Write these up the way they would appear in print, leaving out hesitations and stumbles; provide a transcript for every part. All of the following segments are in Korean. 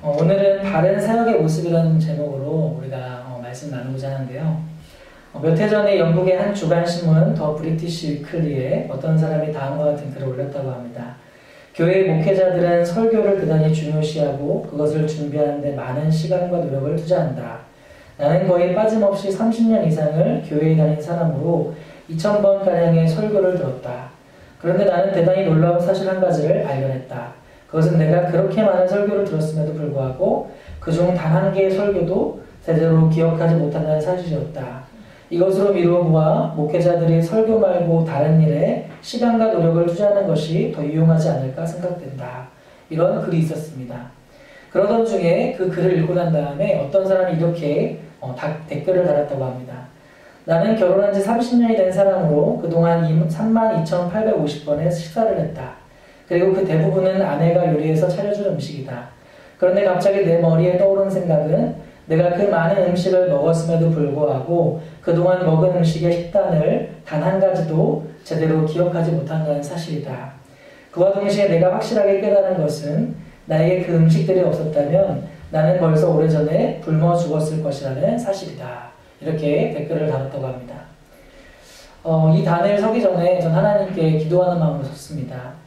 오늘은 바른 사역의 모습이라는 제목으로 우리가 말씀 나누고자 하는데요. 몇 해 전에 영국의 한 주간 신문 더 브리티시 위클리에 어떤 사람이 다음과 같은 글을 올렸다고 합니다. 교회 목회자들은 설교를 대단히 중요시하고 그것을 준비하는 데 많은 시간과 노력을 투자한다. 나는 거의 빠짐없이 30년 이상을 교회에 다닌 사람으로 2000번가량의 설교를 들었다. 그런데 나는 대단히 놀라운 사실 한 가지를 발견했다. 그것은 내가 그렇게 많은 설교를 들었음에도 불구하고 그중 단 한 개의 설교도 제대로 기억하지 못한다는 사실이었다. 이것으로 미루어 보아 목회자들이 설교 말고 다른 일에 시간과 노력을 투자하는 것이 더 유용하지 않을까 생각된다. 이런 글이 있었습니다. 그러던 중에 그 글을 읽고 난 다음에 어떤 사람이 이렇게 댓글을 달았다고 합니다. 나는 결혼한 지 30년이 된 사람으로 그동안 32,850번의 식사를 했다. 그리고 그 대부분은 아내가 요리해서 차려준 음식이다. 그런데 갑자기 내 머리에 떠오른 생각은 내가 그 많은 음식을 먹었음에도 불구하고 그동안 먹은 음식의 식단을 단 한 가지도 제대로 기억하지 못한다는 사실이다. 그와 동시에 내가 확실하게 깨달은 것은 나에게 그 음식들이 없었다면 나는 벌써 오래전에 굶어 죽었을 것이라는 사실이다. 이렇게 댓글을 달았다고 합니다. 이 단을 서기 전에 전 하나님께 기도하는 마음으로 섰습니다.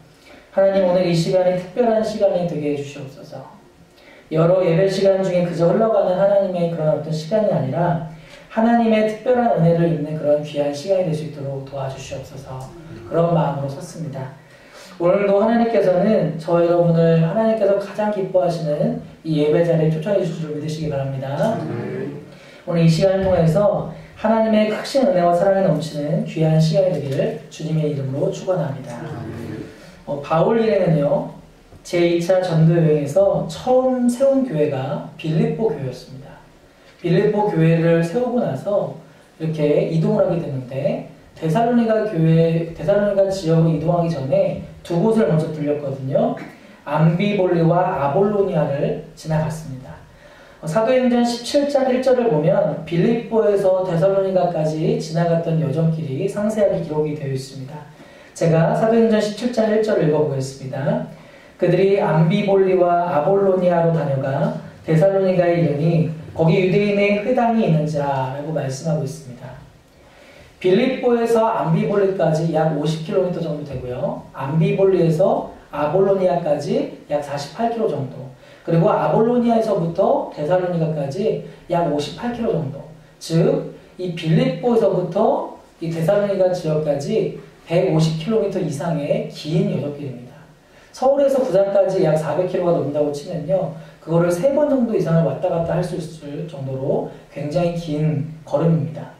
하나님, 오늘 이 시간이 특별한 시간이 되게 해주시옵소서. 여러 예배 시간 중에 그저 흘러가는 하나님의 그런 어떤 시간이 아니라 하나님의 특별한 은혜를 입는 그런 귀한 시간이 될 수 있도록 도와주시옵소서. 그런 마음으로 섰습니다. 오늘도 하나님께서는 저 여러분을 하나님께서 가장 기뻐하시는 이 예배 자리에 초청해 주실 줄 믿으시기 바랍니다. 오늘 이 시간을 통해서 하나님의 크신 은혜와 사랑이 넘치는 귀한 시간이 되기를 주님의 이름으로 축원합니다. 바울 일행은요, 제2차 전도 여행에서 처음 세운 교회가 빌립보 교회였습니다. 빌립보 교회를 세우고 나서 이렇게 이동을 하게 되는데 데살로니가 지역으로 이동하기 전에 두 곳을 먼저 들렸거든요. 암비볼리와 아볼로니아를 지나갔습니다. 사도행전 17장 1절을 보면 빌립보에서 데살로니가까지 지나갔던 여정길이 상세하게 기록이 되어 있습니다. 제가 사도행전 17장 1절을 읽어보겠습니다. 그들이 암비볼리와 아볼로니아로 다녀가 데살로니가에 이르니 거기 유대인의 회당이 있는지라 라고 말씀하고 있습니다. 빌립보에서 암비볼리까지 약 50km 정도 되고요. 암비볼리에서 아볼로니아까지 약 48km 정도, 그리고 아볼로니아에서부터 데살로니가까지 약 58km 정도, 즉 이 빌립보에서부터 이 데살로니가 지역까지 150km 이상의 긴 여정길입니다. 서울에서 부산까지 약 400km가 넘는다고 치면요, 그거를 3번 정도 이상을 왔다 갔다 할 수 있을 정도로 굉장히 긴 걸음입니다.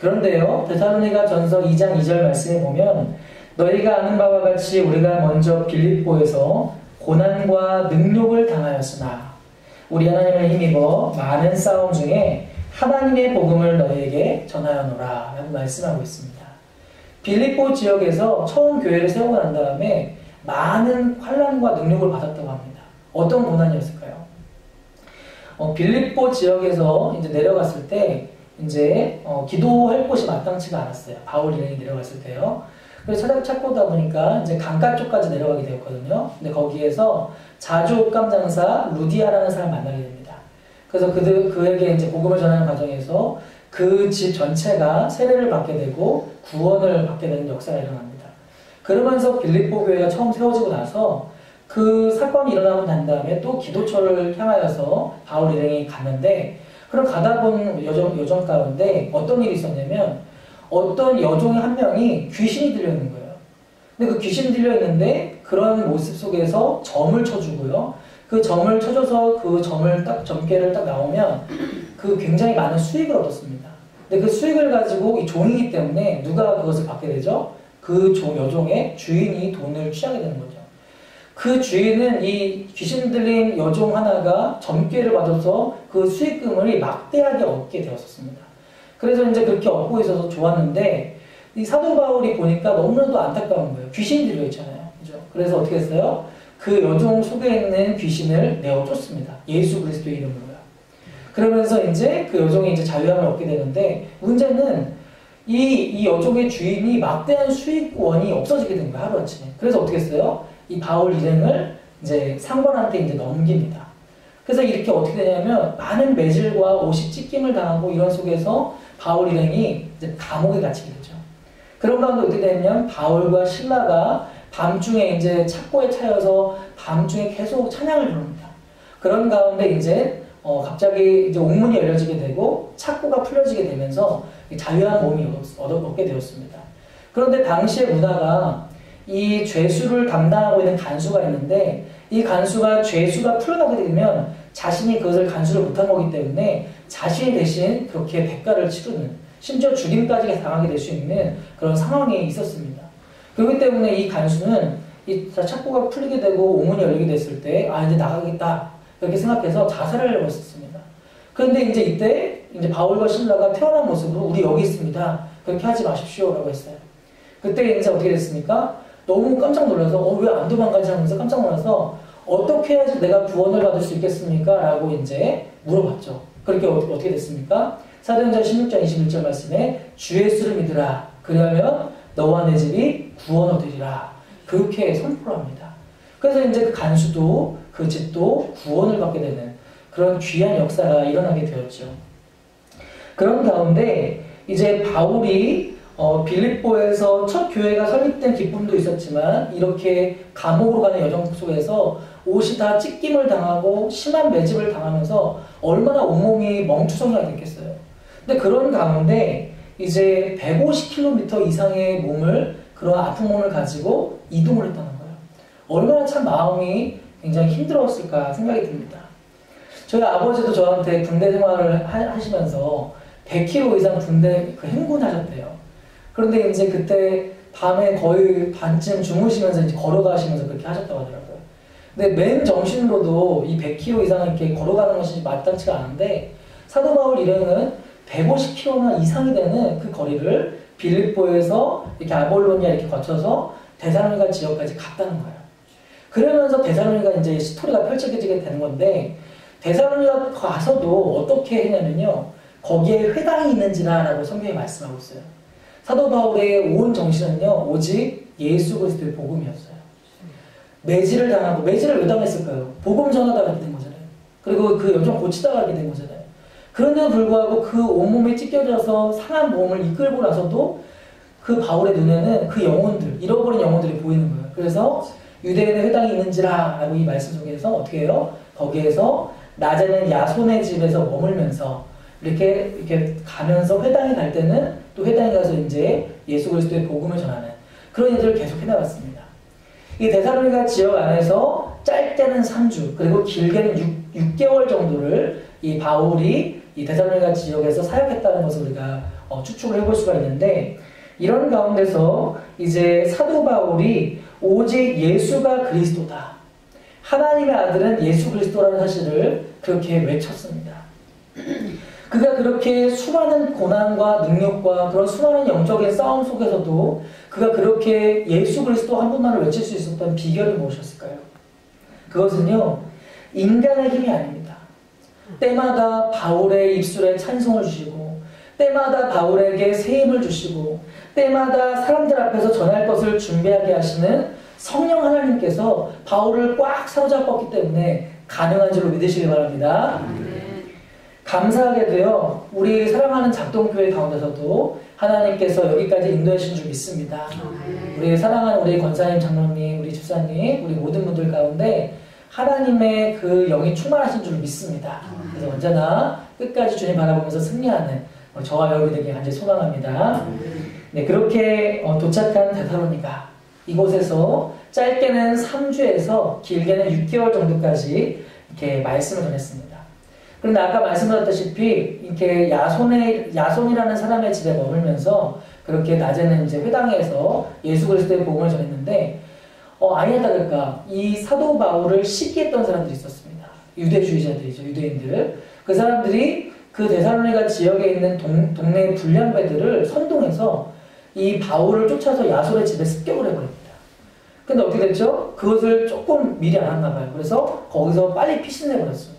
그런데요, 데살로니가 전서 2장 2절 말씀에 보면 너희가 아는 바와 같이 우리가 먼저 빌립보에서 고난과 능욕을 당하였으나 우리 하나님을 힘입어 많은 싸움 중에 하나님의 복음을 너희에게 전하여노라 라고 말씀하고 있습니다. 빌립보 지역에서 처음 교회를 세우고 난 다음에 많은 환난과 능력을 받았다고 합니다. 어떤 고난이었을까요? 빌립보 지역에서 이제 내려갔을 때 이제 기도할 곳이 마땅치가 않았어요. 바울 일행이 내려갔을 때요. 그래서 찾고다 보니까 이제 강가 쪽까지 내려가게 되었거든요. 근데 거기에서 자주 옷감 장사 루디아라는 사람을 만나게 됩니다. 그래서 그에게 이제 복음을 전하는 과정에서 그 집 전체가 세례를 받게 되고 구원을 받게 되는 역사가 일어납니다. 그러면서 빌립보 교회가 처음 세워지고 나서 그 사건이 일어나고 난 다음에 또 기도처를 향하여서 바울 일행이 갔는데, 그럼 가다 본 여정 가운데 어떤 일이 있었냐면 어떤 여종의 한 명이 귀신이 들려 있는 거예요. 근데 그 귀신이 들려 있는데 그런 모습 속에서 점을 쳐주고요. 그 점을 쳐줘서 그 점괘를 딱 나오면 그 굉장히 많은 수익을 얻었습니다. 근데 그 수익을 가지고 이 종이기 때문에 누가 그것을 받게 되죠? 그 여종의 주인이 돈을 취하게 되는 거죠. 그 주인은 이 귀신 들린 여종 하나가 점괘를 받아서 그 수익금을 막대하게 얻게 되었습니다. 그래서 이제 그렇게 얻고 있어서 좋았는데 이 사도 바울이 보니까 너무나도 안타까운 거예요. 귀신이 들려 있잖아요. 그죠? 그래서 어떻게 했어요? 그 여종 속에 있는 귀신을 내어 쫓습니다. 예수 그리스도의 이름으로요. 그러면서 이제 그 여종이 이제 자유함을 얻게 되는데, 문제는 이 여종의 주인이 막대한 수익원이 없어지게 된 거예요, 하루아침에. 그래서 어떻게 했어요? 이 바울 일행을 이제 상관한테 이제 넘깁니다. 그래서 이렇게 어떻게 되냐면 많은 매질과 옷이 찢김을 당하고 이런 속에서 바울 일행이 이제 감옥에 갇히게 되죠. 그런 가운데 어떻게 되냐면 바울과 실라가 밤중에 이제 착고에 차여서 밤중에 계속 찬양을 부릅니다. 그런 가운데 이제 갑자기 이제 옥문이 열려지게 되고 착고가 풀려지게 되면서 자유한 몸이 얻게 되었습니다. 그런데 당시의 문화가 이 죄수를 담당하고 있는 간수가 있는데 이 간수가 죄수가 풀려나게 되면 자신이 그것을 간수를 못한 거기 때문에 자신이 대신 그렇게 대가를 치르는 심지어 죽임까지 당하게 될 수 있는 그런 상황이 있었습니다. 그렇기 때문에 이 간수는 이 착고가 풀리게 되고 옥문이 열리게 됐을 때 이제 나가겠다 그렇게 생각해서 자살을 하려고 했었습니다. 그런데 이제 이때 이제 바울과 실라가 태어난 모습으로 우리 여기 있습니다. 그렇게 하지 마십시오 라고 했어요. 그때 이제 어떻게 됐습니까? 너무 깜짝 놀라서 왜 안 도망가지 하면서 깜짝 놀라서 어떻게 해야지 내가 구원을 받을 수 있겠습니까? 라고 이제 물어봤죠. 그렇게 어떻게 됐습니까? 사도행전 16장 21절 말씀에 주 예수를 믿으라. 그러면 너와 내 집이 구원 얻으리라. 그렇게 선포를 합니다. 그래서 이제 그 간수도 그 집도 구원을 받게 되는 그런 귀한 역사가 일어나게 되었죠. 그런 가운데 이제 바울이 빌립보에서 첫 교회가 설립된 기쁨도 있었지만 이렇게 감옥으로 가는 여정 속에서 옷이 다 찢김을 당하고 심한 매집을 당하면서 얼마나 온몸이 멍투성이가 됐겠어요. 근데 그런 가운데 이제 150km 이상의 몸을 그런 아픈 몸을 가지고 이동을 했다는 거예요. 얼마나 참 마음이 굉장히 힘들었을까 생각이 듭니다. 저희 아버지도 저한테 군대 생활을 하시면서 100km 이상 군대 행군하셨대요. 그런데 이제 그때 밤에 거의 반쯤 주무시면서 이제 걸어가시면서 그렇게 하셨다고 하더라고요. 근데 맨 정신으로도 이 100km 이상 이렇게 걸어가는 것이 마땅치가 않은데 사도 바울 일행은 150km나 이상이 되는 그 거리를 빌립보에서 이렇게 아볼로니아 이렇게 거쳐서 데살로니가 지역까지 갔다는 거예요. 그러면서 데살로니가 이제 스토리가 펼쳐지게 되는 건데 데살로니가 가서도 어떻게 했냐면요. 거기에 회당이 있는지라라고 성경에 말씀하고 있어요. 사도 바울의 온 정신은요. 오직 예수 그리스도의 복음이었어요. 매질을 당하고 매질을 왜 당했을까요? 복음 전하다가 된 거잖아요. 그리고 그 여정 고치다가 된 거잖아요. 그런데도 불구하고 그 온몸에 찢겨져서 상한 몸을 이끌고 나서도 그 바울의 눈에는 그 영혼들, 잃어버린 영혼들이 보이는 거예요. 그래서 유대인의 회당이 있는지라 라고 이 말씀 속에서 어떻게 해요? 거기에서 낮에는 야손의 집에서 머물면서 이렇게 가면서 회당에 갈 때는 또 회당에 가서 이제 예수 그리스도의 복음을 전하는 그런 일들을 계속 해나갔습니다. 이 데살로니가 지역 안에서 짧게는 3주 그리고 길게는 6개월 정도를 이 바울이 이 데살로니가 지역에서 사역했다는 것을 우리가 추측을 해볼 수가 있는데 이런 가운데서 이제 사도 바울이 오직 예수가 그리스도다. 하나님의 아들은 예수 그리스도라는 사실을 그렇게 외쳤습니다. 그가 그렇게 수많은 고난과 능력과 그런 수많은 영적인 싸움 속에서도 그가 그렇게 예수 그리스도 한 분만을 외칠 수 있었던 비결이 무엇이었을까요? 그것은요, 인간의 힘이 아닙니다. 때마다 바울의 입술에 찬송을 주시고 때마다 바울에게 새 힘을 주시고 때마다 사람들 앞에서 전할 것을 준비하게 하시는 성령 하나님께서 바울을 꽉 사로잡았기 때문에 가능한 줄로 믿으시기 바랍니다. 감사하게도요, 우리 사랑하는 작동교회 가운데서도 하나님께서 여기까지 인도해 주신 줄 믿습니다. 우리 사랑하는 우리 권사님, 장로님, 우리 집사님, 우리 모든 분들 가운데 하나님의 그 영이 충만하신 줄 믿습니다. 그래서 언제나 끝까지 주님 바라보면서 승리하는 저와 여러분에게 간절히 소망합니다. 네, 그렇게 도착한 데살로니가 이곳에서 짧게는 3주에서 길게는 6개월 정도까지 이렇게 말씀을 전했습니다. 그런데 아까 말씀드렸다시피 이렇게 야손이라는 사람의 집에 머물면서 그렇게 낮에는 이제 회당에서 예수 그리스도의 복음을 전했는데 아니나 다를까 이 사도 바울을 시기했던 사람들이 있었습니다. 유대주의자들이죠. 유대인들. 그 사람들이 그 데살로니가 지역에 있는 동네 불량배들을 선동해서 이 바울을 쫓아서 야손의 집에 습격을 해버립니다. 근데 어떻게 됐죠? 그것을 조금 미리 알았나 봐요. 그래서 거기서 빨리 피신해버렸습니다.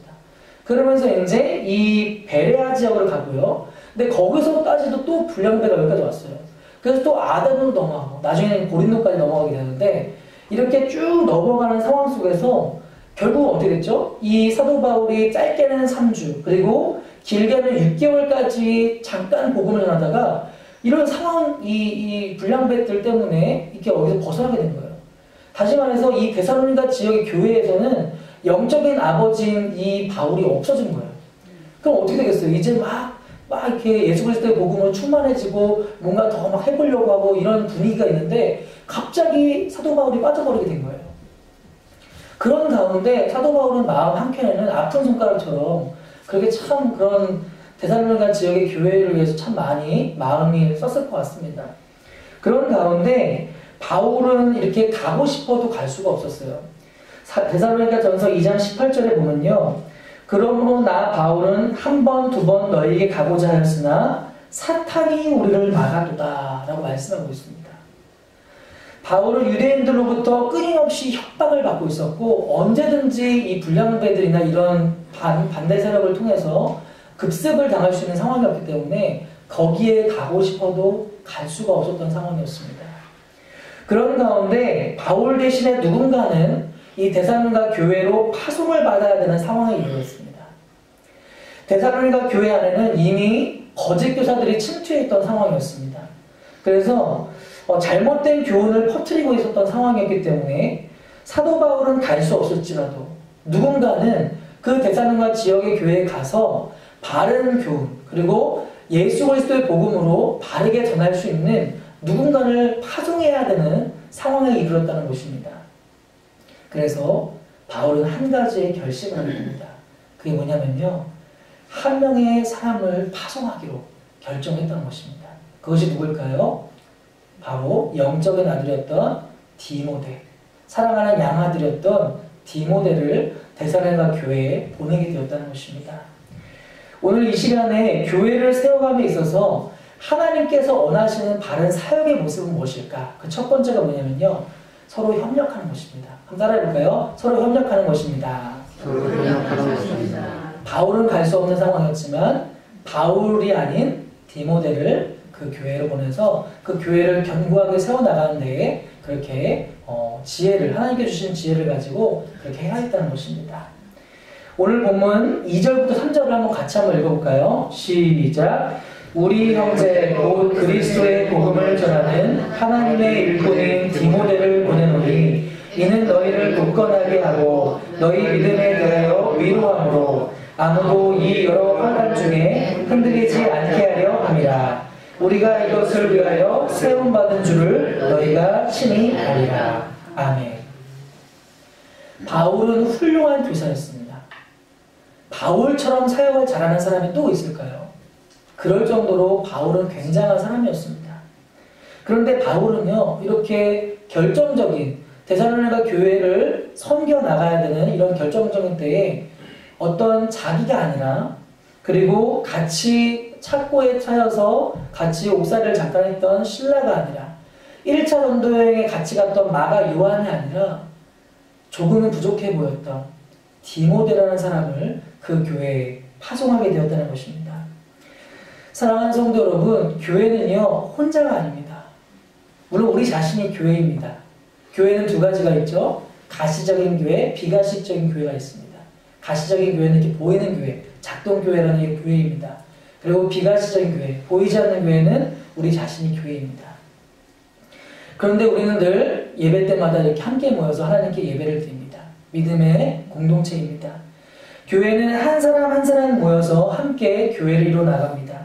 그러면서 이제 이 베레아 지역으로 가고요. 근데 거기서까지도 또 불량배가 여기까지 왔어요. 그래서 또 아덴으로 넘어가고 나중에는 고린도까지 넘어가게 되는데 이렇게 쭉 넘어가는 상황 속에서 결국 어떻게 됐죠? 이 사도 바울이 짧게는 3주, 그리고 길게는 6개월까지 잠깐 복음을 전하다가 이런 상황, 이 불량배들 때문에 이렇게 어디서 벗어나게 된 거예요. 다시 말해서 이 데살로니가 지역의 교회에서는 영적인 아버지인 이 바울이 없어진 거예요. 그럼 어떻게 되겠어요? 이제 막 이렇게 예수 그리스도의 복음으로 충만해지고 뭔가 더 막 해보려고 하고 이런 분위기가 있는데 갑자기 사도 바울이 빠져버리게 된 거예요. 그런 가운데 사도 바울은 마음 한켠에는 아픈 손가락처럼 그렇게 참 그런 데살로니가 지역의 교회를 위해서 참 많이 마음이 썼을 것 같습니다. 그런 가운데 바울은 이렇게 가고 싶어도 갈 수가 없었어요. 데살로니가 전서 2장 18절에 보면요. 그러므로 나 바울은 한 번, 두 번 너희에게 가고자 하였으나 사탄이 우리를 막아도다 라고 말씀하고 있습니다. 바울은 유대인들로부터 끊임없이 협박을 받고 있었고 언제든지 이 불량배들이나 이런 반대 세력을 통해서 급습을 당할 수 있는 상황이었기 때문에 거기에 가고 싶어도 갈 수가 없었던 상황이었습니다. 그런 가운데 바울 대신에 누군가는 이 데살로니가 교회로 파송을 받아야 되는 상황에 이르렀습니다. 데살로니가 교회 안에는 이미 거짓 교사들이 침투해 있던 상황이었습니다. 그래서 잘못된 교훈을 퍼뜨리고 있었던 상황이었기 때문에 사도 바울은 갈 수 없을지라도 누군가는 그 데살로니가 지역의 교회에 가서 바른 교훈 그리고 예수 그리스도의 복음으로 바르게 전할 수 있는 누군가를 파송해야 되는 상황에 이르렀다는 것입니다. 그래서 바울은 한 가지의 결심을 하게 됩니다. 그게 뭐냐면요. 한 명의 사람을 파송하기로 결정했다는 것입니다. 그것이 누굴까요? 바로 영적인 아들이었던 디모데, 사랑하는 양아들이었던 디모데를 데살로니가 교회에 보내게 되었다는 것입니다. 오늘 이 시간에 교회를 세워감에 있어서 하나님께서 원하시는 바른 사역의 모습은 무엇일까? 그 첫 번째가 뭐냐면요. 서로 협력하는 것입니다. 한번 따라해볼까요? 서로 협력하는 것입니다. 서로 협력하는 것입니다. 바울은 갈 수 없는 상황이었지만 바울이 아닌 디모데를 그 교회로 보내서 그 교회를 견고하게 세워나가는 데에 그렇게 지혜를, 하나님께 주신 지혜를 가지고 그렇게 해야겠다는 것입니다. 오늘 본문 2절부터 3절을 한번 같이 한번 읽어볼까요? 시작! 우리 형제 곧 그리스도의 복음을 전하는 하나님의 일꾼인 디모데를 보내노니 이는 너희를 굳건하게 하고 너희 믿음에 대하여 위로함으로 아무도 이 여러 환난 중에 흔들리지 않게 하려 함이라. 우리가 이것을 위하여 세움받은 줄을 너희가 친히 알리라. 아멘. 바울은 훌륭한 교사였습니다. 바울처럼 사역을 잘하는 사람이 또 있을까요? 그럴 정도로 바울은 굉장한 사람이었습니다. 그런데 바울은요, 이렇게 결정적인 데살로니가 교회를 섬겨 나가야 되는 이런 결정적인 때에 어떤 자기가 아니라 그리고 같이 착고에 차여서 같이 옥살이를 잠깐 했던 신라가 아니라 1차 전도여행에 같이 갔던 마가 요한이 아니라 조금은 부족해 보였던 디모데라는 사람을 그 교회에 파송하게 되었다는 것입니다. 사랑하는 성도 여러분, 교회는요 혼자가 아닙니다. 물론 우리 자신이 교회입니다. 교회는 두 가지가 있죠. 가시적인 교회, 비가시적인 교회가 있습니다. 가시적인 교회는 이렇게 보이는 교회, 작동교회라는 교회입니다. 그리고 비가시적인 교회, 보이지 않는 교회는 우리 자신이 교회입니다. 그런데 우리는 늘 예배 때마다 이렇게 함께 모여서 하나님께 예배를 드립니다. 믿음의 공동체입니다. 교회는 한 사람 한 사람 모여서 함께 교회를 이루어 나갑니다.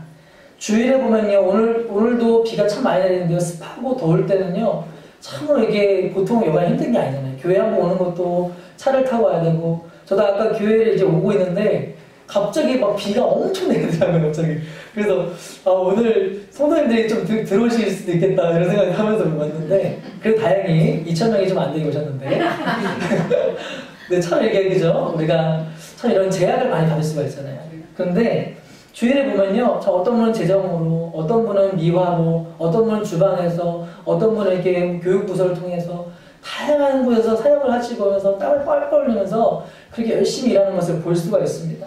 주일에 보면요, 오늘도 비가 참 많이 내리는데요, 습하고 더울 때는요, 참으로 이게 보통 여간 힘든 게 아니잖아요. 교회 한번 오는 것도 차를 타고 와야 되고, 저도 아까 교회를 이제 오고 있는데, 갑자기 막 비가 엄청 내리더라고요, 갑자기. 그래서, 오늘 성도님들이 좀 들어오실 수도 있겠다, 이런 생각을 하면서 왔는데, 그래도 다행히 2,000명이 좀 안 되게 오셨는데. 근데 참 이렇게, 그죠? 우리가 참 이런 제약을 많이 받을 수가 있잖아요. 그런데, 주일에 보면요, 어떤 분은 재정으로, 어떤 분은 미화로, 어떤 분은 주방에서, 어떤 분은 이렇게 교육부서를 통해서 다양한 곳에서 사역을 하시고 하면서 땀을 뻘뻘 흘리면서 그렇게 열심히 일하는 것을 볼 수가 있습니다.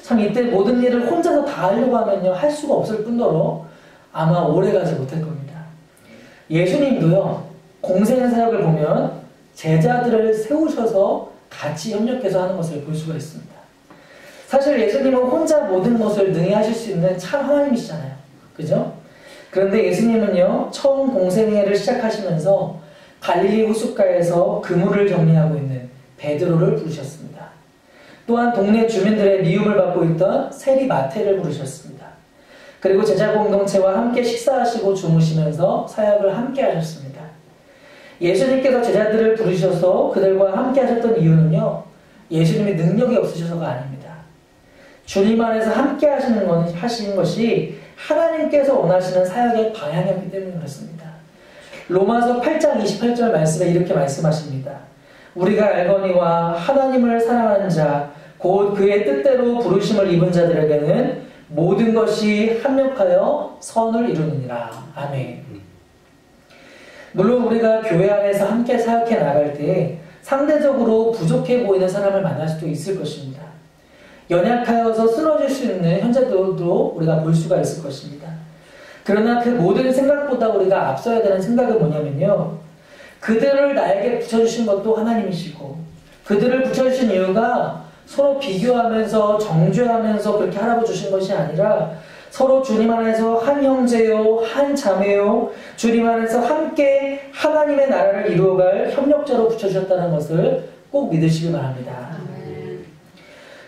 참 이때 모든 일을 혼자서 다 하려고 하면요, 할 수가 없을 뿐더러 아마 오래가지 못할 겁니다. 예수님도요, 공생의 사역을 보면 제자들을 세우셔서 같이 협력해서 하는 것을 볼 수가 있습니다. 사실 예수님은 혼자 모든 것을 능히 하실 수 있는 참 하나님이시잖아요. 그죠? 그런데 예수님은요, 처음 공생애를 시작하시면서 갈릴리 호숫가에서 그물을 정리하고 있는 베드로를 부르셨습니다. 또한 동네 주민들의 미움을 받고 있던 세리 마태를 부르셨습니다. 그리고 제자 공동체와 함께 식사하시고 주무시면서 사역을 함께 하셨습니다. 예수님께서 제자들을 부르셔서 그들과 함께 하셨던 이유는요, 예수님의 능력이 없으셔서가 아닙니다. 주님 안에서 함께 하시는 것이 하나님께서 원하시는 사역의 방향이었기 때문에 그렇습니다. 로마서 8장 28절 말씀에 이렇게 말씀하십니다. 우리가 알거니와 하나님을 사랑하는 자, 곧 그의 뜻대로 부르심을 입은 자들에게는 모든 것이 합력하여 선을 이루느니라. 아멘. 물론 우리가 교회 안에서 함께 사역해 나갈 때 상대적으로 부족해 보이는 사람을 만날 수도 있을 것입니다. 연약하여서 쓰러질 수 있는 현재들도 우리가 볼 수가 있을 것입니다. 그러나 그 모든 생각보다 우리가 앞서야 되는 생각은 뭐냐면요, 그들을 나에게 붙여주신 것도 하나님이시고, 그들을 붙여주신 이유가 서로 비교하면서 정죄하면서 그렇게 하라고 주신 것이 아니라 서로 주님 안에서 한 형제요, 한 자매요, 주님 안에서 함께 하나님의 나라를 이루어갈 협력자로 붙여주셨다는 것을 꼭 믿으시기 바랍니다.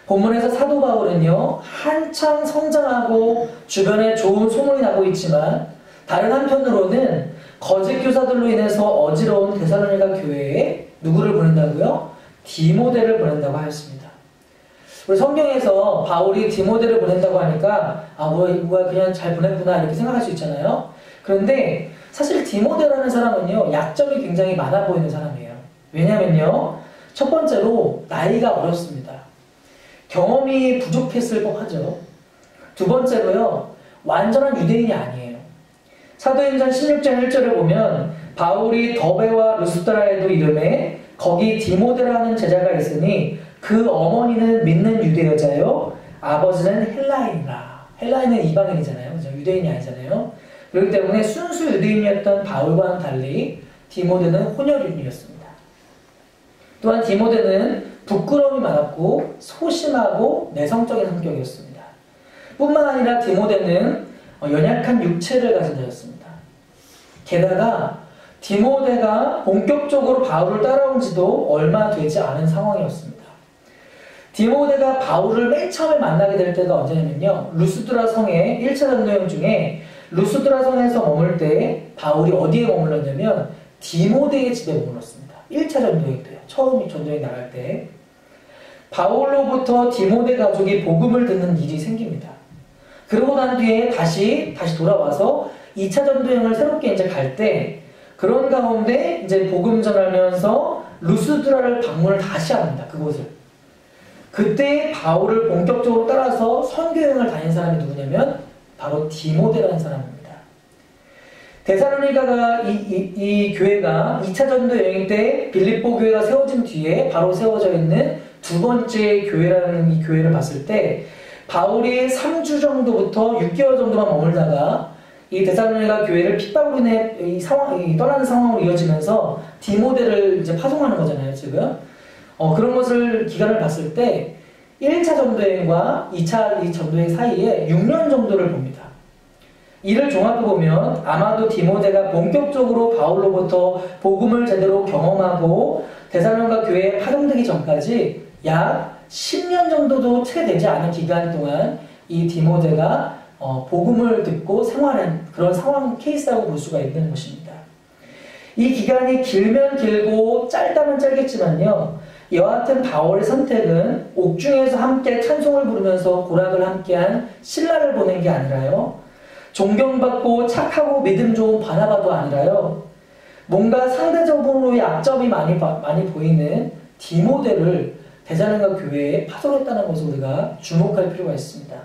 본문에서 사도 바울은요, 한창 성장하고 주변에 좋은 소문이 나고 있지만 다른 한편으로는 거짓 교사들로 인해서 어지러운 데살로니가 교회에 누구를 보낸다고요? 디모데를 보낸다고 하였습니다. 우리 성경에서 바울이 디모데를 보낸다고 하니까 뭐야 그냥 잘 보냈구나 이렇게 생각할 수 있잖아요. 그런데 사실 디모데라는 사람은요, 약점이 굉장히 많아 보이는 사람이에요. 왜냐면요, 첫 번째로 나이가 어렸습니다. 경험이 부족했을 법하죠. 두 번째로요, 완전한 유대인이 아니에요. 사도행전 16장 1절을 보면 바울이 더베와 루스드라에도 이름에 거기 디모데라는 제자가 있으니 그 어머니는 믿는 유대 여자요, 아버지는 헬라인이라. 헬라인은 이방인이잖아요. 그죠? 유대인이 아니잖아요. 그렇기 때문에 순수 유대인이었던 바울과는 달리 디모데는 혼혈인이었습니다. 또한 디모데는 부끄러움이 많았고 소심하고 내성적인 성격이었습니다. 뿐만 아니라 디모데는 연약한 육체를 가진 자였습니다. 게다가 디모데가 본격적으로 바울을 따라온 지도 얼마 되지 않은 상황이었습니다. 디모데가 바울을 맨 처음에 만나게 될 때가 언제냐면요, 루스드라 성의 1차 전도여행 중에 루스드라 성에서 머물 때 바울이 어디에 머물렀냐면 디모데의 집에 머물렀습니다. 1차 전도여행 때요. 처음 전도여행 나갈 때 바울로부터 디모데 가족이 복음을 듣는 일이 생깁니다. 그러고 난 뒤에 다시 돌아와서 2차 전도여행을 새롭게 이제 갈 때 그런 가운데 이제 복음 전하면서 루스드라를 방문을 다시 합니다. 그곳을. 그때 바울을 본격적으로 따라서 선교여행을 다닌 사람이 누구냐면 바로 디모데라는 사람입니다. 데살로니가가 이 교회가 2차 전도 여행 때 빌립보 교회가 세워진 뒤에 바로 세워져 있는 두 번째 교회라는 이 교회를 봤을 때 바울이 3주 정도부터 6개월 정도만 머물다가 이 데살로니가 교회를 핍박으로 인해 떠나는 상황으로 이어지면서 디모데를 이제 파송하는 거잖아요, 지금. 그런 것을 기간을 봤을 때 1차 전도여행과 2차 전도여행 사이에 6년 정도를 봅니다. 이를 종합해보면 아마도 디모데가 본격적으로 바울로부터 복음을 제대로 경험하고 데살로니가 교회에 파송되기 전까지 약 10년 정도도 채 되지 않은 기간 동안 이 디모데가 복음을 듣고 생활한 그런 상황 케이스라고 볼 수가 있는 것입니다. 이 기간이 길면 길고 짧다면 짧겠지만요, 여하튼 바울의 선택은 옥중에서 함께 찬송을 부르면서 고락을 함께한 신라를 보낸 게 아니라요, 존경받고 착하고 믿음 좋은 바나바도 아니라요, 뭔가 상대적으로 약점이 많이 보이는 디모데를 데살로니가 교회에 파송했다는 것을 우리가 주목할 필요가 있습니다.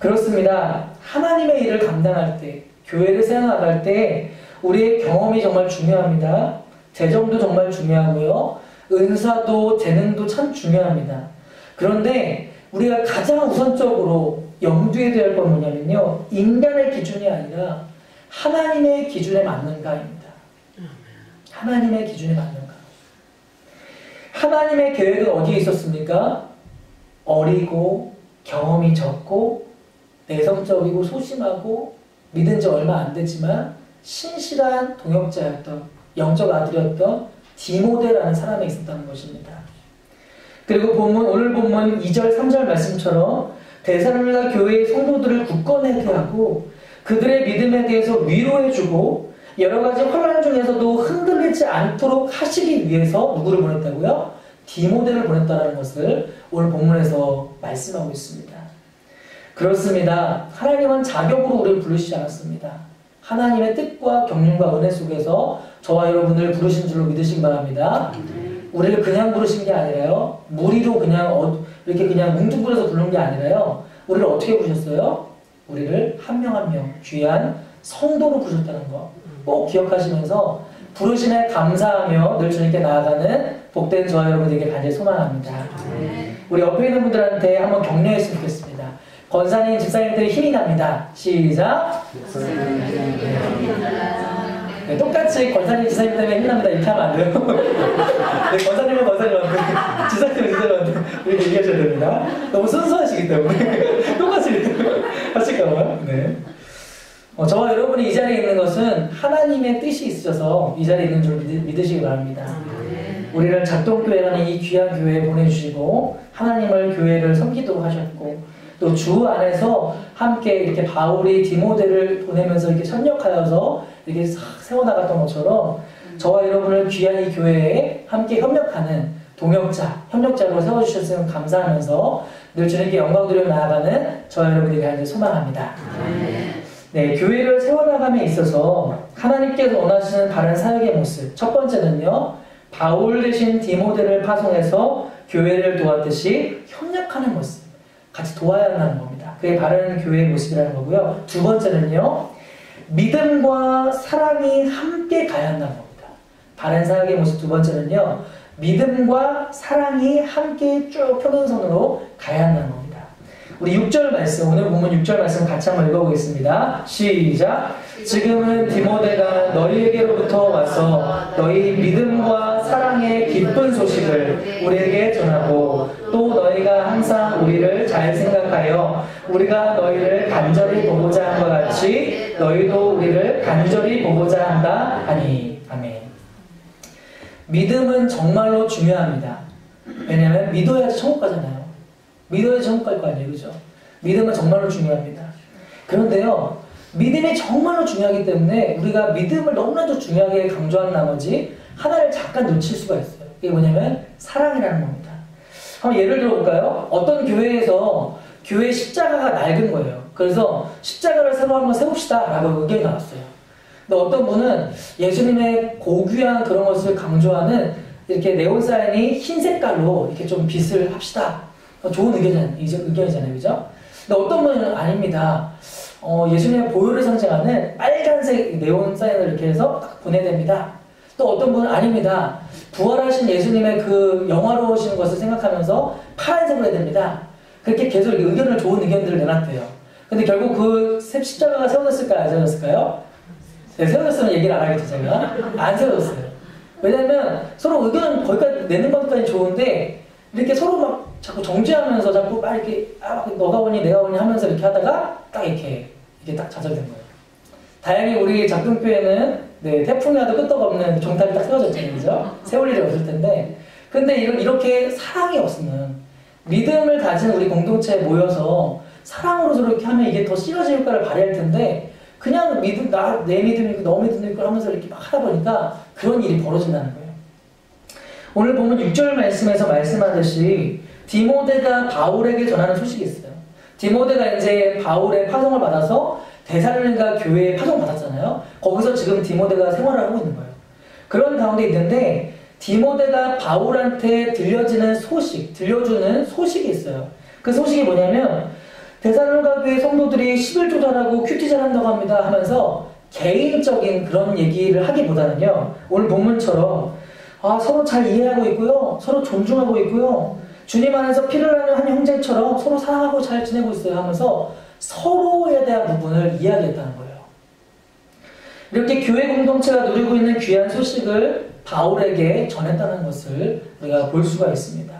그렇습니다. 하나님의 일을 감당할 때, 교회를 세워나갈 때 우리의 경험이 정말 중요합니다. 재정도 정말 중요하고요, 은사도 재능도 참 중요합니다. 그런데 우리가 가장 우선적으로 염두에 둬야 할 건 뭐냐면요, 인간의 기준이 아니라 하나님의 기준에 맞는가입니다. 하나님의 기준에 맞는가. 하나님의 계획은 어디에 있었습니까? 어리고 경험이 적고 내성적이고 소심하고 믿은 지 얼마 안 됐지만 신실한 동역자였던 영적 아들이었던 디모데라는 사람이 있었다는 것입니다. 그리고 오늘 본문 2절 3절 말씀처럼 데살로니가 교회의 성도들을 굳건하게 하고 그들의 믿음에 대해서 위로해주고 여러 가지 혼란 중에서도 흔들리지 않도록 하시기 위해서 누구를 보냈다고요? 디모데를 보냈다는 것을 오늘 본문에서 말씀하고 있습니다. 그렇습니다. 하나님은 자격으로 우리를 부르시지 않았습니다. 하나님의 뜻과 경륜과 은혜 속에서 저와 여러분을 부르신 줄로 믿으시기 바랍니다. 우리를 그냥 부르신 게 아니라요. 무리로 그냥 이렇게 그냥 뭉뚱그려서 부른 게 아니라요. 우리를 어떻게 부르셨어요? 우리를 한 명 한 명 귀한 성도로 부르셨다는 거 꼭 기억하시면서 부르심에 감사하며 늘 주님께 나아가는 복된 저와 여러분들에게 간절히 소망합니다. 우리 옆에 있는 분들한테 한번 격려했으면 좋겠습니다. 권사님, 집사님들이 힘이 납니다. 시작! 네, 똑같이 권사님, 집사님 때문에 힘납니다. 이렇게 하면 안 돼요. 네, 권사님은 권사님한테, 집사님은 집사님한테 이렇게 얘기하셔야 됩니다. 너무 순수하시기 때문에 똑같이 하실까봐요. 네. 저와 여러분이 이 자리에 있는 것은 하나님의 뜻이 있으셔서 이 자리에 있는 줄 믿으시기 바랍니다. 우리를 작동교회라는 이 귀한 교회에 보내주시고 하나님을 교회를 섬기도록 하셨고 또 주 안에서 함께 이렇게 바울이 디모데를 보내면서 이렇게 협력하여서 이렇게 싹 세워나갔던 것처럼 저와 여러분을 귀한 이 교회에 함께 협력하는 협력자로 세워주셨으면 감사하면서 늘 주님께 영광 드리며 나아가는 저와 여러분에게 간절히 소망합니다. 네, 교회를 세워나감에 있어서 하나님께서 원하시는 바른 사역의 모습. 첫 번째는요, 바울 대신 디모데를 파송해서 교회를 도왔듯이 협력하는 모습. 같이 도와야 한다는 겁니다. 그게 바른 교회의 모습이라는 거고요. 두 번째는요, 믿음과 사랑이 함께 가야 한다는 겁니다. 바른 사역의 모습 두 번째는요, 믿음과 사랑이 함께 쭉 평행선으로 가야 한다는 겁니다. 우리 6절 말씀, 오늘 본문 6절 말씀 같이 한번 읽어보겠습니다. 시작! 지금은 디모데가 너희에게로부터 와서 너희 믿음과 사랑의 기쁜 소식을 우리에게 전하고 또 너희가 항상 우리를 잘 생각하여 우리가 너희를 간절히 보고자 한 것 같이 너희도 우리를 간절히 보고자 한다 하니. 아멘. 믿음은 정말로 중요합니다. 왜냐하면 믿어야지 천국 가잖아요. 믿어야지 천국 갈 거 아니에요. 그죠? 믿음은 정말로 중요합니다. 그런데요, 믿음이 정말로 중요하기 때문에 우리가 믿음을 너무나도 중요하게 강조한 나머지 하나를 잠깐 놓칠 수가 있어요. 이게 뭐냐면 사랑이라는 겁니다. 한번 예를 들어볼까요? 어떤 교회에서 교회 십자가가 낡은 거예요. 그래서 십자가를 새로 한번 세웁시다 라고 의견이 나왔어요. 근데 어떤 분은 예수님의 고귀한 그런 것을 강조하는 이렇게 네온사인이 흰 색깔로 이렇게 좀 빛을 합시다. 좋은 의견이잖아요. 그죠? 근데 어떤 분은 아닙니다. 예수님의 보혈을 상징하는 빨간색 네온사인을 이렇게 해서 딱 보내야 됩니다. 또 어떤 분은 아닙니다. 부활하신 예수님의 그 영화로우신 것을 생각하면서 파란색으로 해야 됩니다. 그렇게 계속 좋은 의견들을 내놨대요. 근데 결국 그 십자가가 세워졌을까요? 안 세워졌을까요? 네, 세워졌으면 얘기를 안 하겠죠, 제가. 안 세워졌어요. 왜냐면 서로 의견 거기까지 내는 것까지 좋은데 이렇게 서로 막 자꾸 정죄하면서 자꾸 막 이렇게 너가 오니 내가 오니 하면서 이렇게 하다가 딱 이렇게 딱 좌절된 거예요. 다행히 우리 작동교회는 태풍이 와도 끄떡없는 종탑이 딱 세워졌잖아요. 그죠? 세울 일이 없을 텐데 근데 이렇게 사랑이 없으면 믿음을 가진 우리 공동체에 모여서 사랑으로 저렇게 하면 이게 더 씨어질 효과를 발휘할 텐데 그냥 내 믿음이 있고 너 믿음이 있고 하면서 이렇게 막 하다 보니까 그런 일이 벌어진다는 거예요. 오늘 보면 6절 말씀에서 말씀하듯이 디모데가 바울에게 전하는 소식이 있어요. 디모데가 이제 바울의 파송을 받아서 데살로니가 교회에 파송받았잖아요. 거기서 지금 디모데가 생활을 하고 있는 거예요. 그런 가운데 있는데 디모데가 바울한테 들려주는 소식이 있어요. 그 소식이 뭐냐면 데살로니가 교회 성도들이 11조 잘하고 큐티 잘한다고 합니다 하면서 개인적인 그런 얘기를 하기보다는요. 오늘 본문처럼 서로 잘 이해하고 있고요. 서로 존중하고 있고요. 주님 안에서 피를 나는 한 형제처럼 서로 사랑하고 잘 지내고 있어요 하면서 서로에 대한 부분을 이야기했다는 거예요. 이렇게 교회 공동체가 누리고 있는 귀한 소식을 바울에게 전했다는 것을 우리가 볼 수가 있습니다.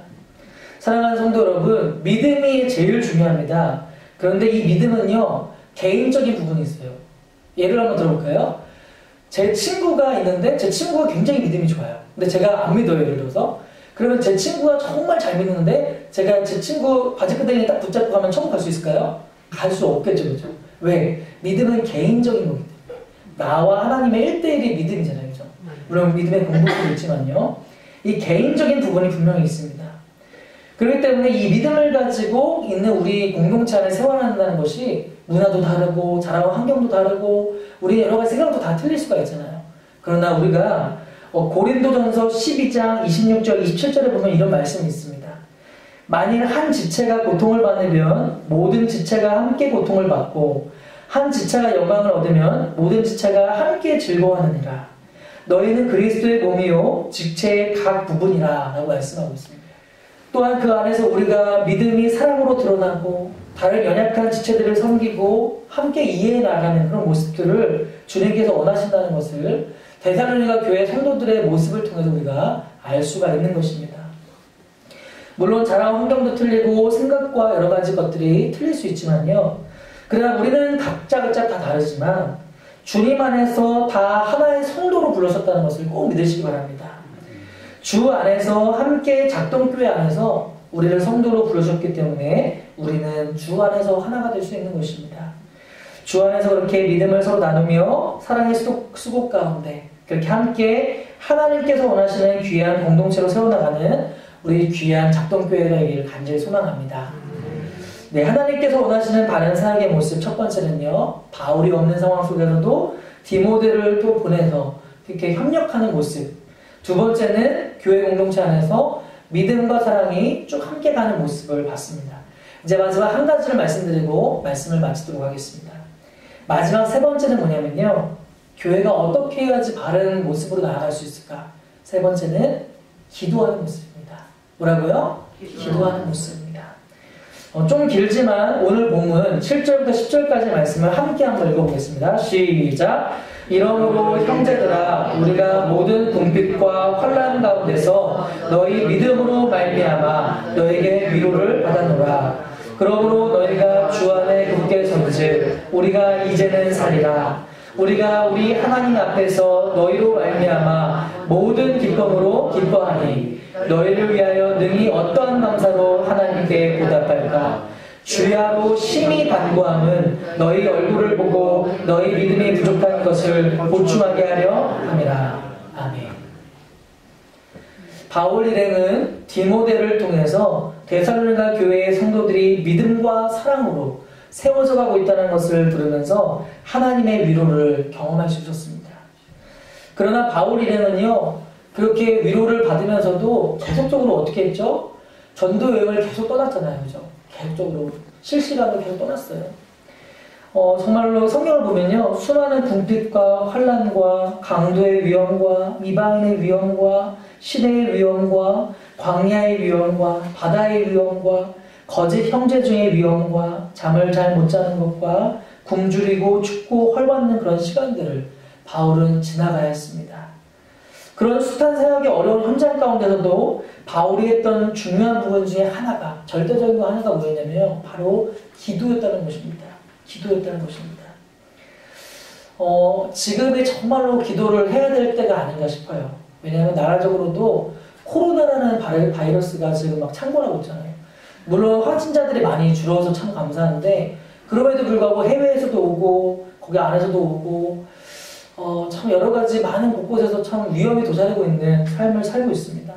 사랑하는 성도 여러분, 믿음이 제일 중요합니다. 그런데 이 믿음은요, 개인적인 부분이 있어요. 예를 한번 들어볼까요? 제 친구가 있는데 제 친구가 굉장히 믿음이 좋아요. 근데 제가 안 믿어요, 예를 들어서. 그러면 제 친구가 정말 잘 믿는데 제가 제 친구 바지끄댕이 딱 붙잡고 가면 천국 갈 수 있을까요? 갈 수 없겠죠, 그죠? 왜? 믿음은 개인적인 거기 때문에. 나와 하나님의 1대1의 믿음이잖아요, 그죠? 물론 믿음의 공동체도 있지만요. 이 개인적인 부분이 분명히 있습니다. 그렇기 때문에 이 믿음을 가지고 있는 우리 공동체 안에 세워난다는 것이 문화도 다르고 자라온 환경도 다르고 우리 여러 가지 생각도 다 틀릴 수가 있잖아요. 그러나 우리가 고린도전서 12장 26절 27절에 보면 이런 말씀이 있습니다. 만일 한 지체가 고통을 받으면 모든 지체가 함께 고통을 받고 한 지체가 영광을 얻으면 모든 지체가 함께 즐거워하느니라. 너희는 그리스도의 몸이요 지체의 각 부분이라 라고 말씀하고 있습니다. 또한 그 안에서 우리가 믿음이 사랑으로 드러나고 다른 연약한 지체들을 섬기고 함께 이해해 나가는 그런 모습들을 주님께서 원하신다는 것을 데살로니가 교회 성도들의 모습을 통해서 우리가 알 수가 있는 것입니다. 물론 자라온 환경도 틀리고 생각과 여러 가지 것들이 틀릴 수 있지만요. 그러나 우리는 각자 다 다르지만 주님 안에서 다 하나의 성도로 불러셨다는 것을 꼭 믿으시기 바랍니다. 주 안에서 함께 작동교회 안에서 우리를 성도로 부르셨기 때문에 우리는 주 안에서 하나가 될 수 있는 것입니다. 주 안에서 그렇게 믿음을 서로 나누며 사랑의 수고 가운데 그렇게 함께 하나님께서 원하시는 귀한 공동체로 세워나가는 우리 귀한 작동교회가 되기를 간절히 소망합니다. 네, 하나님께서 원하시는 바른 사역의 모습 첫 번째는요, 바울이 없는 상황 속에서도 디모데를 또 보내서 이렇게 협력하는 모습. 두 번째는 교회 공동체 안에서 믿음과 사랑이 쭉 함께 가는 모습을 봤습니다. 이제 마지막 한 가지를 말씀드리고 말씀을 마치도록 하겠습니다. 마지막 세 번째는 뭐냐면요, 교회가 어떻게 해야지 바른 모습으로 나아갈 수 있을까? 세 번째는 기도하는 모습입니다. 뭐라고요? 기도하는 모습입니다. 좀 길지만 오늘 본문 7절부터 10절까지 말씀을 함께 한번 읽어보겠습니다. 시작! 이러므로 형제들아 우리가 모든 궁핍과 환난 가운데서 너희 믿음으로 말미암아 너에게 위로를 받아노라. 그러므로 너희가 주 안에 굳게 선즉 우리가 이제는 살리라. 우리가 우리 하나님 앞에서 너희로 말미암아 모든 기쁨으로 기뻐하니 너희를 위하여 능히 어떠한 감사로 하나님께 보답할까? 주야로 심히 간구함은 너희 얼굴을 보고 너희 믿음이 부족한 것을 보충하게 하려 함이라. 아멘. 바울 일행은 디모데를 통해서 데살로니가 교회의 성도들이 믿음과 사랑으로 세워져 가고 있다는 것을 들으면서 하나님의 위로를 경험할 수 있었습니다. 그러나 바울 일행은요, 그렇게 위로를 받으면서도 계속적으로 어떻게 했죠? 전도 여행을 계속 떠났잖아요. 그죠? 계속적으로 실시간으로 계속 떠났어요. 정말로 성경을 보면요, 수많은 궁핍과 환난과 강도의 위험과 이방인의 위험과 시대의 위험과 광야의 위험과 바다의 위험과 거짓 형제 중의 위험과 잠을 잘 못 자는 것과 굶주리고 춥고 헐받는 그런 시간들을 바울은 지나가야 했습니다. 그런 숱한 사역의 어려운 현장 가운데서도 바울이 했던 중요한 부분 중에 하나가, 절대적인 거 하나가 뭐였냐면요, 바로 기도였다는 것입니다. 기도였다는 것입니다. 지금이 정말로 기도를 해야 될 때가 아닌가 싶어요. 왜냐하면 나라적으로도 코로나라는 바이러스가 지금 막 창궐하고 있잖아요. 물론 확진자들이 많이 줄어서 참 감사한데 그럼에도 불구하고 해외에서도 오고 거기 안에서도 오고 참 여러 가지 많은 곳곳에서 참 위험이 도사리고 있는 삶을 살고 있습니다.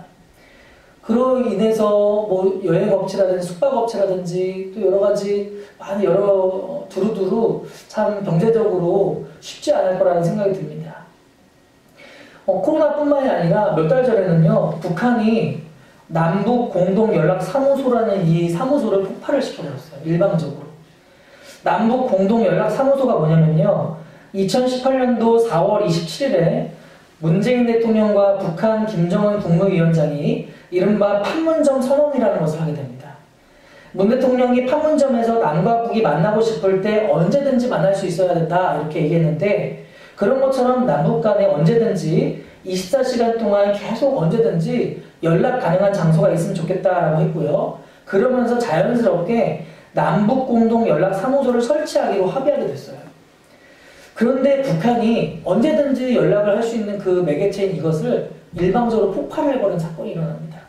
그로 인해서 뭐 여행업체라든지 숙박업체라든지 또 여러 가지 많은 두루두루 참 경제적으로 쉽지 않을 거라는 생각이 듭니다. 코로나뿐만이 아니라 몇 달 전에는요, 북한이 남북 공동 연락 사무소라는 이 사무소를 폭발을 시켜버렸어요. 일방적으로. 남북 공동 연락 사무소가 뭐냐면요, 2018년도 4월 27일에 문재인 대통령과 북한 김정은 국무위원장이 이른바 판문점 선언이라는 것을 하게 됩니다. 문 대통령이 판문점에서 남과 북이 만나고 싶을 때 언제든지 만날 수 있어야 된다 이렇게 얘기했는데, 그런 것처럼 남북 간에 언제든지 24시간 동안 계속 언제든지 연락 가능한 장소가 있으면 좋겠다라고 했고요. 그러면서 자연스럽게 남북 공동 연락 사무소를 설치하기로 합의하게 됐어요. 그런데 북한이 언제든지 연락을 할 수 있는 그 매개체인 이것을 일방적으로 폭발을 해버린 사건이 일어납니다.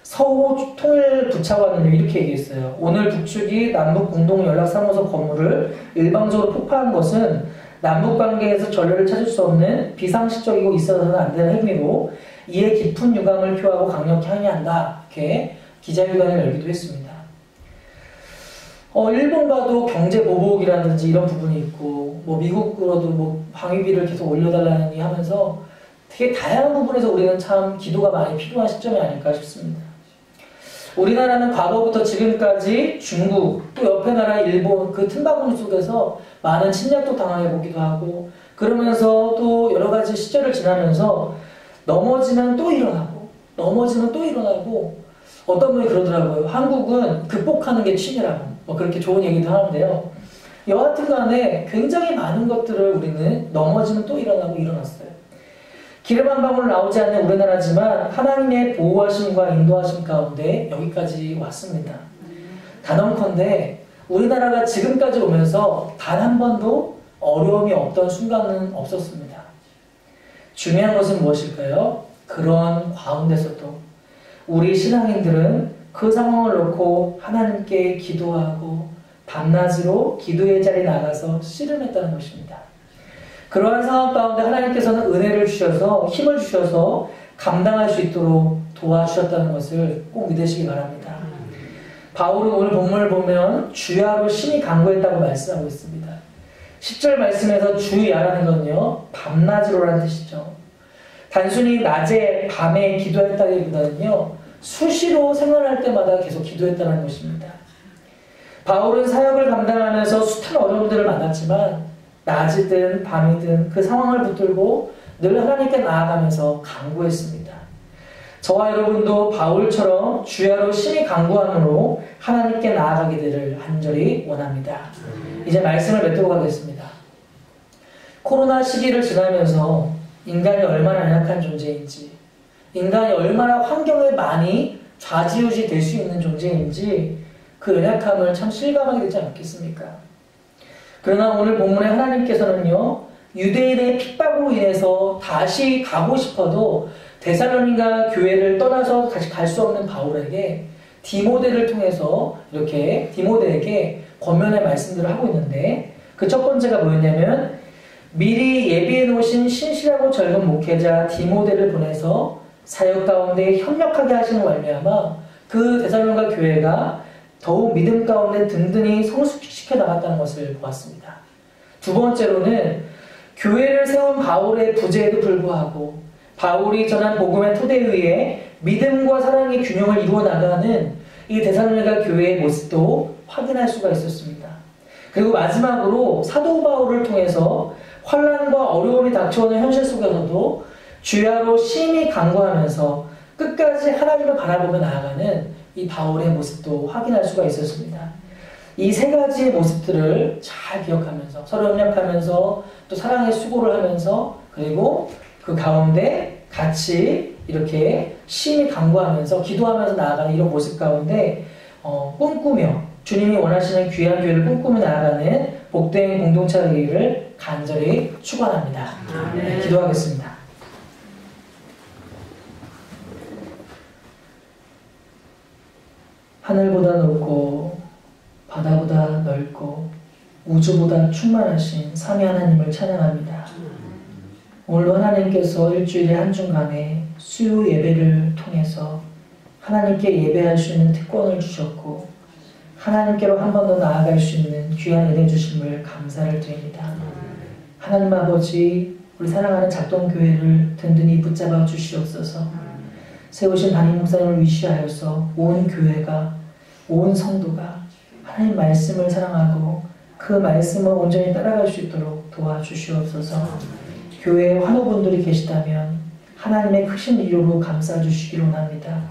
서호 통일부차관은 이렇게 얘기했어요. 오늘 북측이 남북 공동연락사무소 건물을 일방적으로 폭파한 것은 남북관계에서 전례를 찾을 수 없는 비상식적이고 있어서는 안 되는 행위로 이에 깊은 유감을 표하고 강력히 항의한다. 이렇게 기자회견을 열기도 했습니다. 일본과도 경제 보복이라든지 이런 부분이 있고, 뭐 미국으로도 뭐 방위비를 계속 올려달라니 하면서 되게 다양한 부분에서 우리는 참 기도가 많이 필요한 시점이 아닐까 싶습니다. 우리나라는 과거부터 지금까지 중국, 또 옆에 나라 일본 그 틈바구니 속에서 많은 침략도 당해보기도 하고, 그러면서 또 여러 가지 시절을 지나면서 넘어지면 또 일어나고, 넘어지면 또 일어나고, 어떤 분이 그러더라고요. 한국은 극복하는 게 취미라고. 뭐 그렇게 좋은 얘기도 하는데요. 여하튼 간에 굉장히 많은 것들을 우리는 넘어지면 또 일어나고 일어났어요. 기름 한 방울 나오지 않는 우리나라지만 하나님의 보호하심과 인도하심 가운데 여기까지 왔습니다. 단언컨대 우리나라가 지금까지 오면서 단 한 번도 어려움이 없던 순간은 없었습니다. 중요한 것은 무엇일까요? 그런 가운데서도 우리 신앙인들은 그 상황을 놓고 하나님께 기도하고 밤낮으로 기도의 자리에 나가서 씨름했다는 것입니다. 그러한 상황 가운데 하나님께서는 은혜를 주셔서 힘을 주셔서 감당할 수 있도록 도와주셨다는 것을 꼭 믿으시기 바랍니다. 바울은 오늘 본문을 보면 주야로 심히 간구했다고 말씀하고 있습니다. 10절 말씀에서 주야라는 건요, 밤낮으로라는 뜻이죠. 단순히 낮에 밤에 기도했다기보다는요, 수시로 생활할 때마다 계속 기도했다는 것입니다. 바울은 사역을 감당하면서 숱한 어려움들을 만났지만 낮이든 밤이든 그 상황을 붙들고 늘 하나님께 나아가면서 간구했습니다. 저와 여러분도 바울처럼 주야로 심히 간구함으로 하나님께 나아가게 되를 간절히 원합니다. 이제 말씀을 맺도록 하겠습니다. 코로나 시기를 지나면서 인간이 얼마나 연약한 존재인지, 인간이 얼마나 환경에 많이 좌지우지 될 수 있는 존재인지 그 연약함을 참 실감하게 되지 않겠습니까? 그러나 오늘 본문에 하나님께서는요, 유대인의 핍박으로 인해서 다시 가고 싶어도 데살로니가 교회를 떠나서 다시 갈 수 없는 바울에게 디모데를 통해서 이렇게 디모데에게 권면의 말씀들을 하고 있는데, 그 첫 번째가 뭐였냐면 미리 예비해 놓으신 신실하고 젊은 목회자 디모데를 보내서 사역 가운데 협력하게 하시는 말미암아 그 데살로니가 교회가 더욱 믿음 가운데 든든히 성숙시켜 나갔다는 것을 보았습니다. 두 번째로는 교회를 세운 바울의 부재에도 불구하고 바울이 전한 복음의 토대 위에 믿음과 사랑의 균형을 이루어 나가는 이 데살로니가 교회의 모습도 확인할 수가 있었습니다. 그리고 마지막으로 사도 바울을 통해서 환난과 어려움이 닥쳐오는 현실 속에서도 주야로 심히 간구하면서 끝까지 하나님을 바라보며 나아가는 이 바울의 모습도 확인할 수가 있었습니다. 이 세 가지의 모습들을 잘 기억하면서 서로 협력하면서 또 사랑의 수고를 하면서 그리고 그 가운데 같이 이렇게 심히 간구하면서 기도하면서 나아가는 이런 모습 가운데 꿈꾸며 주님이 원하시는 귀한 교회를 꿈꾸며 나아가는 복된 공동체 되기를 간절히 축원합니다. 네, 기도하겠습니다. 하늘보다 높고 바다보다 넓고 우주보다 충만하신 삼위 하나님을 찬양합니다. 오늘도 하나님께서 일주일에 한중간에 수요 예배를 통해서 하나님께 예배할 수 있는 특권을 주셨고 하나님께로 한 번 더 나아갈 수 있는 귀한 은혜 주심을 감사를 드립니다. 하나님 아버지, 우리 사랑하는 작동교회를 든든히 붙잡아 주시옵소서. 세우신 담임 목사님을 위시하여서 온 교회가, 온 성도가 하나님 말씀을 사랑하고 그 말씀을 온전히 따라갈 수 있도록 도와주시옵소서. 교회에 환우분들이 계시다면 하나님의 크신 위로로 감싸주시기를 원합니다.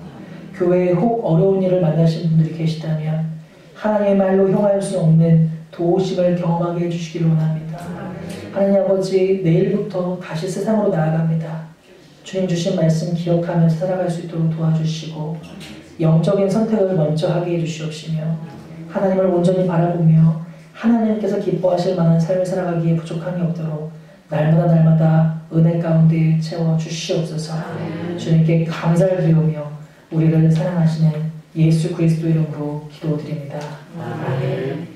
교회에 혹 어려운 일을 만나신 분들이 계시다면 하나님의 말로 형할 수 없는 도우심을 경험하게 해주시기를 원합니다. 하나님 아버지, 내일부터 다시 세상으로 나아갑니다. 주님 주신 말씀 기억하며 살아갈 수 있도록 도와주시고 영적인 선택을 먼저 하게 해주시옵시며 하나님을 온전히 바라보며 하나님께서 기뻐하실 만한 삶을 살아가기에 부족함이 없도록 날마다 은혜 가운데 채워주시옵소서. 주님께 감사를 드리며 우리를 사랑하시는 예수 그리스도 이름으로 기도드립니다. 아멘.